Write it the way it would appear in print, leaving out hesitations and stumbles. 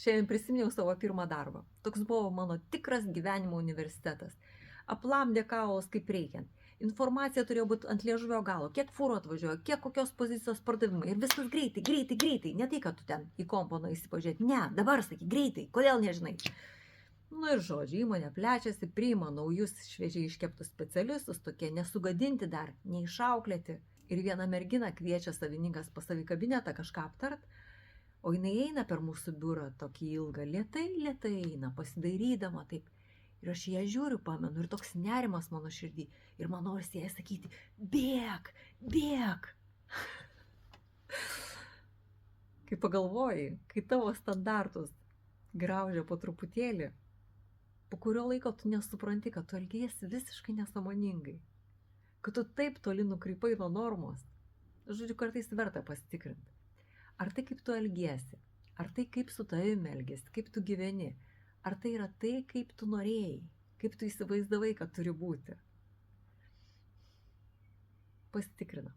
Šiandien prisiminiau savo pirmą darbą. Toks buvo mano tikras gyvenimo universitetas. Aplamdė kaulus kaip reikiant. Informacija turėjo būti ant liežuvio galo, kiek fūro atvažiuoja, kiek kokios pozicijos pardavimai. Ir viskas greitai, greitai, greitai. Ne tai, kad tu ten į kompą nueisi pažiūrėti. Ne, dabar sakyk greitai. Kodėl nežinai? Nu ir žodžiu, įmonė plečiasi, priima naujus šviežiai iškeptus specialistus, tokie nesugadinti dar, neišauklėti. Ir vieną merginą kviečia savininkas pas savį kabinetą kažką aptart, o jinai eina per mūsų biurą tokį ilgą, lėtai eina, pasidairydama taip. Ir aš ją žiūriu, pamenu, ir toks nerimas mano širdį. Ir man norisi jai sakyti, bėk, bėk. Kai pagalvoji, kai tavo standartus graužia po truputėlį, po kurio laiko tu nesupranti, kad tu elgiesi visiškai nesąmoningai, kad tu taip toli nukrypai nuo normos. Žodžiu, kartais verta pasitikrinti. Ar tai kaip tu elgiesi, ar tai kaip su tavimi elgiesi, kaip tu gyveni, ar tai yra tai, kaip tu norėjai, kaip tu įsivaizdavai, kad turi būti. Pasitikrina.